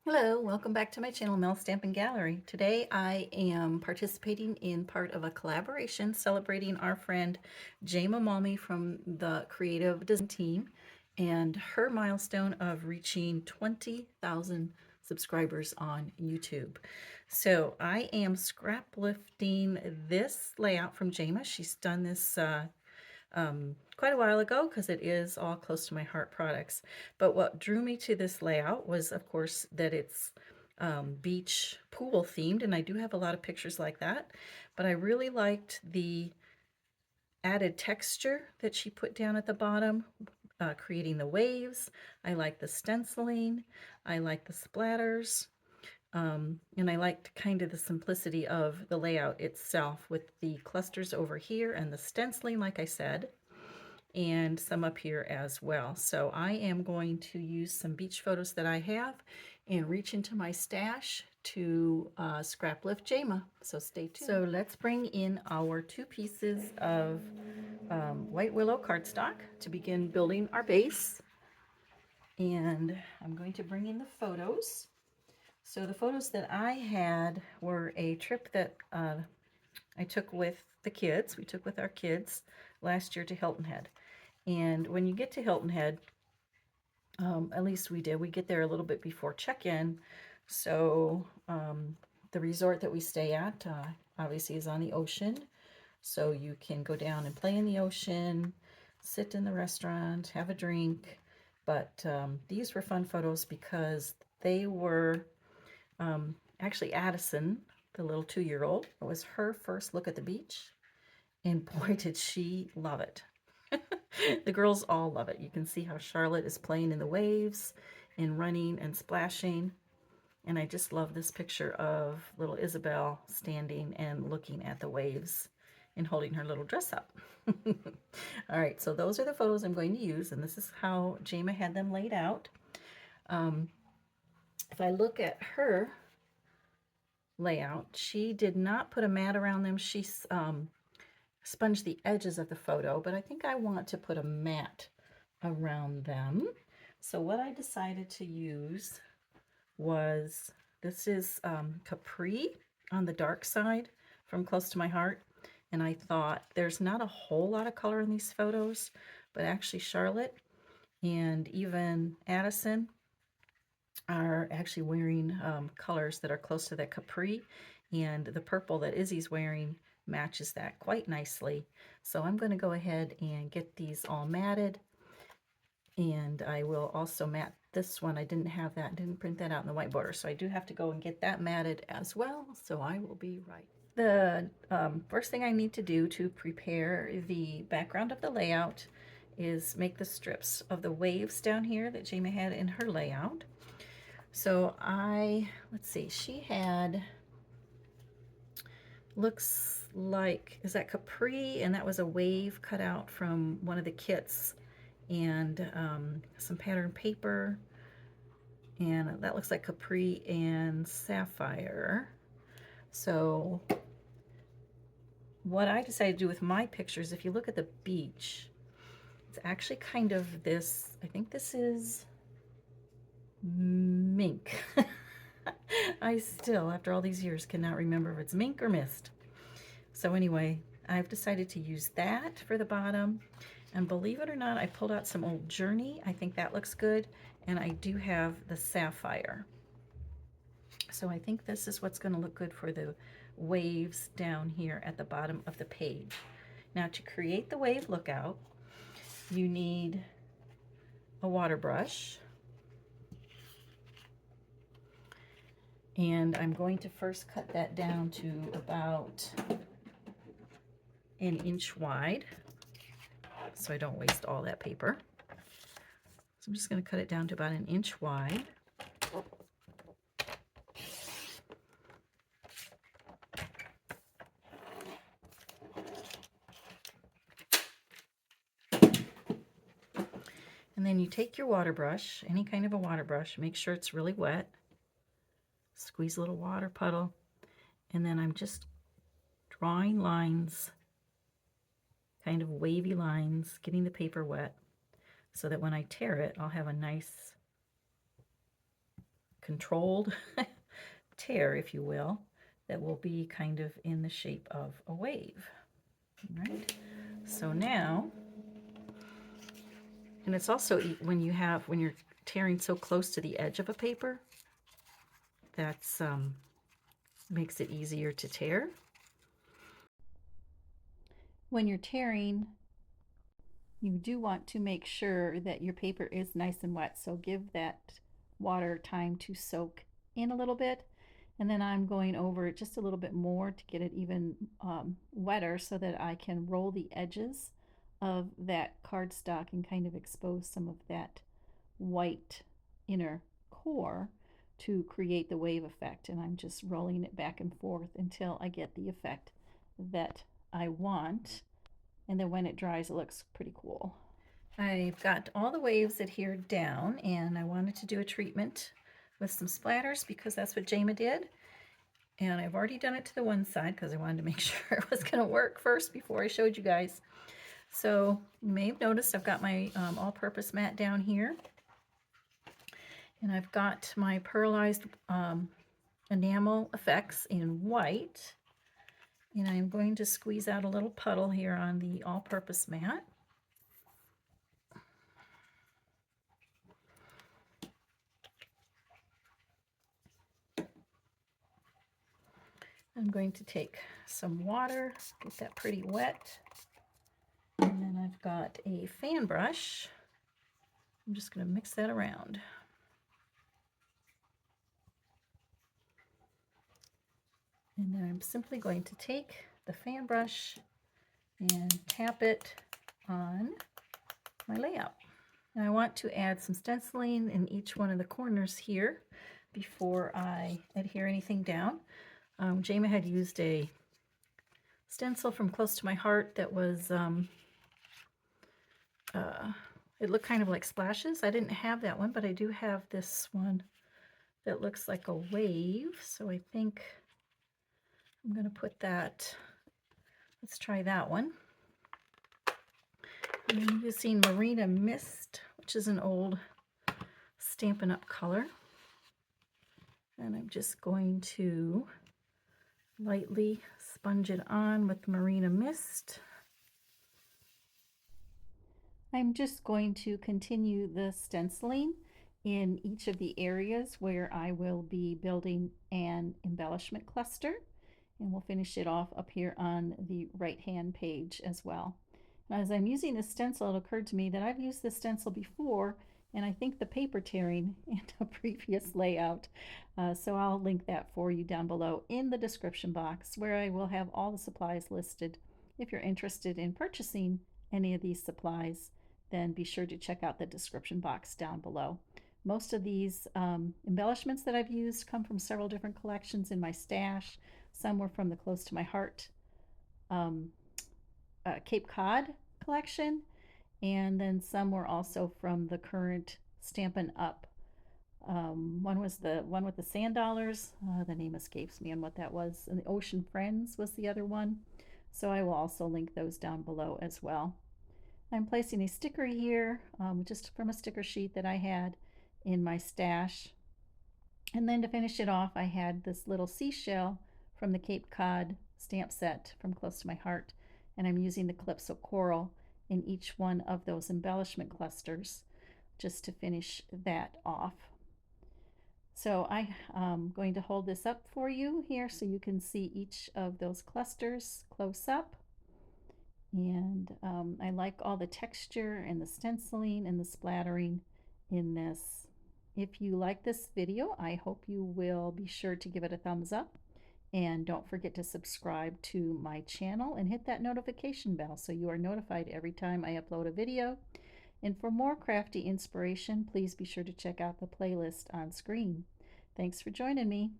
Hello, welcome back to my channel, Mel Stampin' Gallery. Today I am participating in part of a collaboration celebrating our friend Jayma from the creative design team and her milestone of reaching 20,000 subscribers on YouTube. So I am scraplifting this layout from Jayma. She's done this quite a while ago because it is all close to my heart products. But what drew me to this layout was, of course, that it's beach pool themed, and I do have a lot of pictures like that. But I really liked the added texture that she put down at the bottom, creating the waves. I like the stenciling. I like the splatters. And I liked kind of the simplicity of the layout itself with the clusters over here and the stenciling, like I said, and some up here as well. So I am going to use some beach photos that I have and reach into my stash to Scraplift Jayma. So stay tuned. So let's bring in our 2 pieces of white willow cardstock to begin building our base. And I'm going to bring in the photos. So the photos that I had were a trip that I took with the kids. We took with our kids last year to Hilton Head. And when you get to Hilton Head, at least we did, we get there a little bit before check-in. So the resort that we stay at obviously is on the ocean. So you can go down and play in the ocean, sit in the restaurant, have a drink. But these were fun photos because they were actually Addison, the little 2-year-old. It was her first look at the beach. And boy, did she love it. The girls all love it. You can see how Charlotte is playing in the waves and running and splashing. And I just love this picture of little Isabel standing and looking at the waves and holding her little dress up. All right, so those are the photos I'm going to use, and this is how Jayma had them laid out. If I look at her layout, she did not put a mat around them. She sponge the edges of the photo, but I think I want to put a mat around them. So what I decided to use was, this is Capri on the dark side from Close to My Heart. And I thought there's not a whole lot of color in these photos, but actually Charlotte and even Addison are actually wearing colors that are close to that Capri, and the purple that Izzy's wearing matches that quite nicely. So I'm going to go ahead and get these all matted, and I will also mat this one. I didn't have that, didn't print that out in the white border, so I do have to go and get that matted as well. So I will be right. The first thing I need to do to prepare the background of the layout is make the strips of the waves down here that Jayma had in her layout. So let's see, she had, looks like, is that Capri? And that was a wave cut out from one of the kits, and some pattern paper. And that looks like Capri and Sapphire. So what I decided to do with my pictures, if you look at the beach, it's actually kind of this, I think this is mink. I still, after all these years, cannot remember if it's mink or mist. So anyway, I've decided to use that for the bottom. And believe it or not, I pulled out some old Journey. I think that looks good. And I do have the Sapphire. So I think this is what's going to look good for the waves down here at the bottom of the page. Now, to create the wave lookout, you need a water brush. And I'm going to first cut that down to about an inch wide, so I don't waste all that paper. So I'm just going to cut it down to about an inch wide. And then you take your water brush, any kind of a water brush, make sure it's really wet. Squeeze a little water puddle, and then I'm just drawing lines, kind of wavy lines, getting the paper wet so that when I tear it, I'll have a nice controlled tear, if you will, that will be kind of in the shape of a wave. All right, so now, and it's also when you're tearing so close to the edge of a paper, that's makes it easier to tear. When you're tearing, you do want to make sure that your paper is nice and wet, so give that water time to soak in a little bit. And then I'm going over it just a little bit more to get it even wetter so that I can roll the edges of that cardstock and kind of expose some of that white inner core to create the wave effect. And I'm just rolling it back and forth until I get the effect that I want. And then when it dries, it looks pretty cool. I've got all the waves adhered down, and I wanted to do a treatment with some splatters because that's what Jayma did. And I've already done it to the one side because I wanted to make sure it was going to work first before I showed you guys. So you may have noticed I've got my all-purpose mat down here. And I've got my pearlized enamel effects in white. And I'm going to squeeze out a little puddle here on the all-purpose mat. I'm going to take some water, get that pretty wet, and then I've got a fan brush. I'm just going to mix that around. And then I'm simply going to take the fan brush and tap it on my layout. And I want to add some stenciling in each one of the corners here before I adhere anything down. Jayma had used a stencil from Close to My Heart that was, it looked kind of like splashes. I didn't have that one, but I do have this one that looks like a wave. So I think I'm going to put that, let's try that one. I'm using Marina Mist, which is an old Stampin' Up color. And I'm just going to lightly sponge it on with Marina Mist. I'm just going to continue the stenciling in each of the areas where I will be building an embellishment cluster, and we'll finish it off up here on the right-hand page as well. Now, as I'm using this stencil, it occurred to me that I've used this stencil before, and I think the paper tearing in a previous layout. So I'll link that for you down below in the description box, where I will have all the supplies listed. If you're interested in purchasing any of these supplies, then be sure to check out the description box down below. Most of these embellishments that I've used come from several different collections in my stash. Some were from the Close to My Heart Cape Cod collection, and then some were also from the current Stampin' Up. One was the one with the sand dollars. The name escapes me on what that was. And the Ocean Friends was the other one. So I will also link those down below as well. I'm placing a sticker here, just from a sticker sheet that I had in my stash. And then to finish it off, I had this little seashell from the Cape Cod stamp set from Close to My Heart. And I'm using the Calypso Coral in each one of those embellishment clusters just to finish that off. So I'm going to hold this up for you here so you can see each of those clusters close up. And I like all the texture and the stenciling and the splattering in this. If you like this video, I hope you will be sure to give it a thumbs up. And don't forget to subscribe to my channel and hit that notification bell so you are notified every time I upload a video. And for more crafty inspiration, please be sure to check out the playlist on screen. Thanks for joining me.